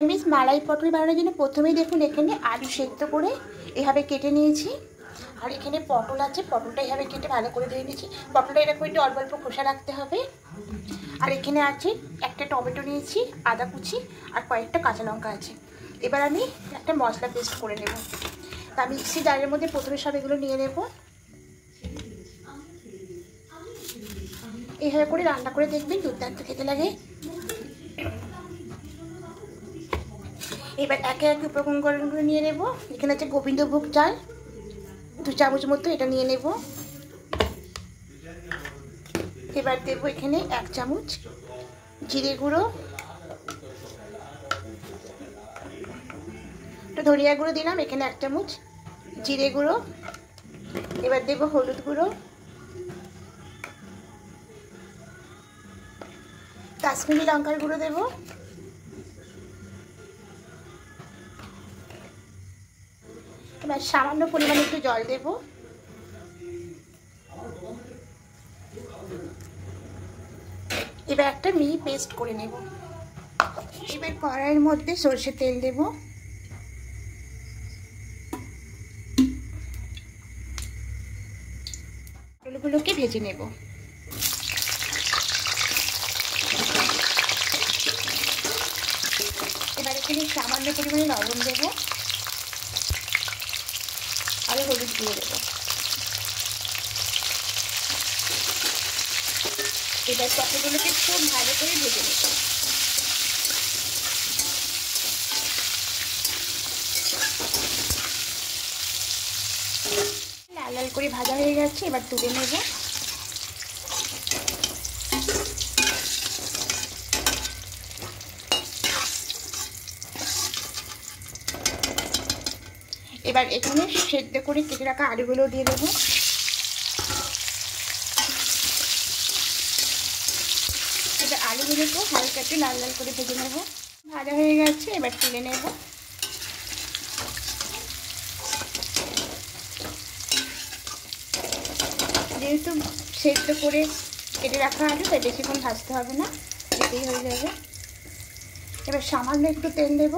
Mix মালাই পটল বানানোর জন্য প্রথমেই দেখুন এখানে আলু সেদ্ধ করে এভাবে কেটে নিয়েছি। আর এখানে পটল আছে, পটলটা এভাবে কেটে ভালো করে ধুয়ে নিয়েছি। পটলটা এরকম একটু অল্প অল্প খোসা রাখতে হবে। আর এখানে আছে একটা টমেটো নিয়েছি, আদা কুচি আর কয়েকটা কাঁচা লঙ্কা আছে। এবার আমি একটা মশলা পেস্ট করে নেব। তা মিক্সি জারের মধ্যে প্রথমে সব এগুলো নিয়ে নেব। এইভাবে করে রান্না করে দেখবেন, দুর্দান্ত খেতে লাগে। এবার একে একে উপকরণগুলো নিয়ে নেব। এখানে আছে গোবিন্দভোগ চাল 2 চামচ মতো, এটা নিয়ে নেব। এবার দেবো এখানে 1 চামচ জিরে গুঁড়ো, একটু ধনিয়া গুঁড়ো দিলাম, এখানে 1 চামচ জিরে গুঁড়ো। এবার দেবো হলুদ গুঁড়ো, কাশ্মীরি লঙ্কার গুঁড়ো দেবো, এবার সামান্য পরিমাণে একটু জল দেব। এবার একটা মিহি পেস্ট করে নেব। এবার কড়াইয়ের মধ্যে সরষের তেল দেব। পটলগুলোকে ভেজে নেব। এবার এখানে সামান্য পরিমাণে লবণ দেব আর হলুদ দিয়ে দেব। এবার পটলগুলোকে খুব ভালো করে ভেজে নেব। লাল লাল করে ভাজা হয়ে গেছে, এবার তুলে নেব। এবার এখানে সেদ্ধ করে কেটে রাখা আলুগুলো দিয়ে দেব। এবার আলুগুলোকেও হালকা একটু লাল লাল করে ভেজে নেব। ভাজা হয়ে গেছে, এবার তুলে নেব। যেহেতু সেদ্ধ করে কেটে রাখা আলু, তাই বেশিক্ষণ ভাজতে হবে না, এতেই হয়ে যাবে। এবার সামান্য একটু তেল দেব।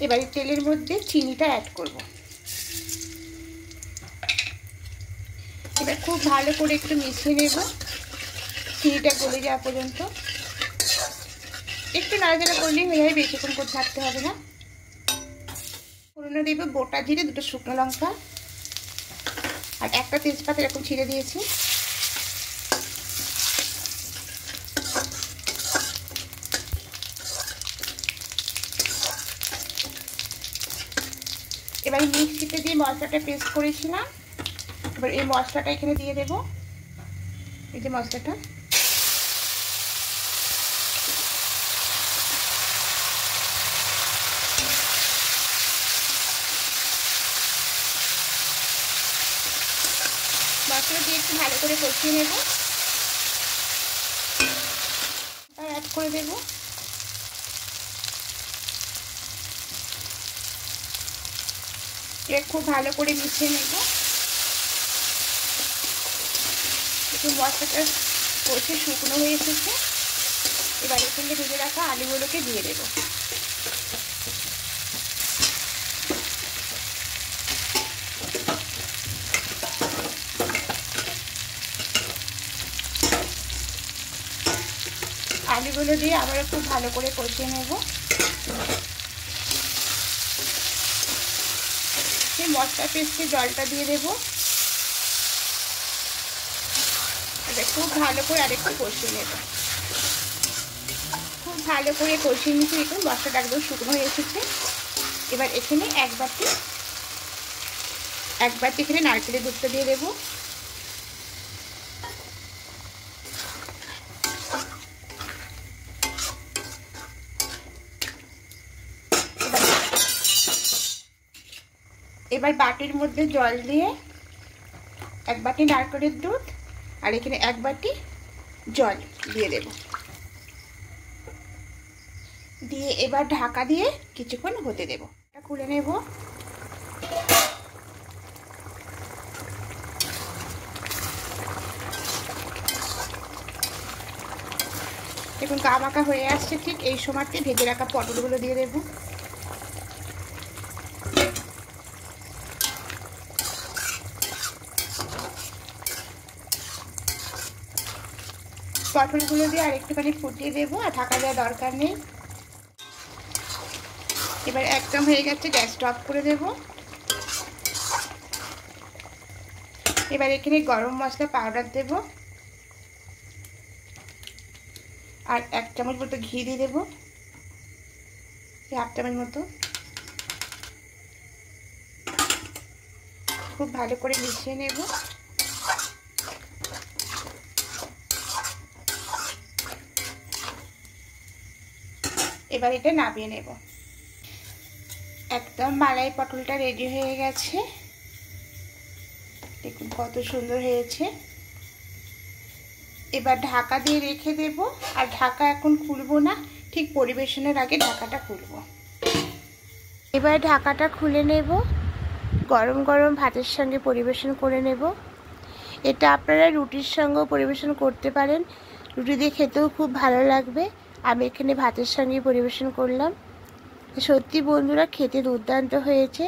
এবার তেলের মধ্যে চিনিটা অ্যাড করব। এবার খুব ভালো করে একটু মিশিয়ে নেব, চিনিটা গলে যাওয়া পর্যন্ত। একটু নাড়াচাড়া করলেই হয়ে যাবে, বেশিক্ষণ করে থাকতে হবে না। ফোড়নে দেব গোটা জিরে, 2টো শুকনো লঙ্কা আর একটা তেজপাতা এরকম ছিঁড়ে দিয়েছি। এবার মিক্সিতে দিয়ে মশলাটা পেস্ট করেছিলাম, এবার এই মশলাটা এখানে দিয়ে দেব। এই যে মশলাটা, মশলা দিয়ে একটু ভালো করে কষিয়ে নেব। আর অ্যাড করে দেব। এবার খুব ভালো করে মিশিয়ে নেব। একটু মশলাটা কষে শুকনো হয়ে এসেছে, এবার এখানে ভেজে রাখা আলুগুলোকে দিয়ে দেব। আলুগুলো দিয়ে আবার খুব ভালো করে কষিয়ে নেব। সেই মশলা পেস্টে জলটা দিয়ে দেব। খুব ভালো করে আরেকটু কষিয়ে নেব। খুব ভালো করে কষিয়ে নিচ্ছি, দেখুন মশলাটা একদম শুকনো হয়ে এসেছে। এবার এখানে এক বাটি এখানে নারকেলের দুধটা দিয়ে দেবো। এবার বাটির মধ্যে জল দিয়ে 1 বাটি নারকেলের দুধ আর এখানে 1 বাটি জল দিয়ে দেব। দিয়ে এবার ঢাকা দিয়ে কিছুক্ষণ হতে দেব। এটা খুলে নেব। দেখুন গামাখা হয়ে আসছে, ঠিক এই সময়তে ভেজে রাখা পটলগুলো দিয়ে দেবো। পটলগুলো দিয়ে আরেকটুখানি ফুটিয়ে দেবো, আর ঢাকা দেওয়ার দরকার নেই। এবার একদম হয়ে গেছে, গ্যাসটা অফ করে দেব। এবার এখানে গরম মশলা পাউডার দেব, আর 1 চামচ মতো ঘি দিয়ে দেবো, 1/2 চামচ মতো। খুব ভালো করে মিশিয়ে নেব। এবার এটা নামিয়ে নেব। একদম মালাই পটলটা রেডি হয়ে গেছে, দেখুন কত সুন্দর হয়েছে। এবার ঢাকা দিয়ে রেখে দেব, আর ঢাকা এখন খুলবো না, ঠিক পরিবেশনের আগে ঢাকাটা খুলব। এবার ঢাকাটা খুলে নেব, গরম গরম ভাতের সঙ্গে পরিবেশন করে নেব। এটা আপনারা রুটির সঙ্গেও পরিবেশন করতে পারেন, রুটি দিয়ে খেতেও খুব ভালো লাগবে। আমি এখানে ভাতের সঙ্গে পরিবেশন করলাম। সত্যি বন্ধুরা, খেতে দুর্দান্ত হয়েছে।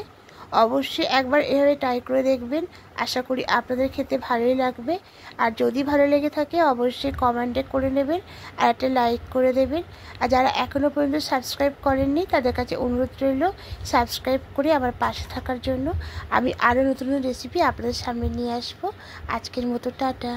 অবশ্যই একবার এভাবে ট্রাই করে দেখবেন, আশা করি আপনাদের খেতে ভালোই লাগবে। আর যদি ভালো লেগে থাকে অবশ্যই কমেন্টে করে নেবেন, আর একটা লাইক করে দেবেন। আর যারা এখনও পর্যন্ত সাবস্ক্রাইব করেননি তাদের কাছে অনুরোধ রইল সাবস্ক্রাইব করে আমার পাশে থাকার জন্য। আমি আরও নতুন নতুন রেসিপি আপনাদের সামনে নিয়ে আসবো। আজকের মতো টাটা।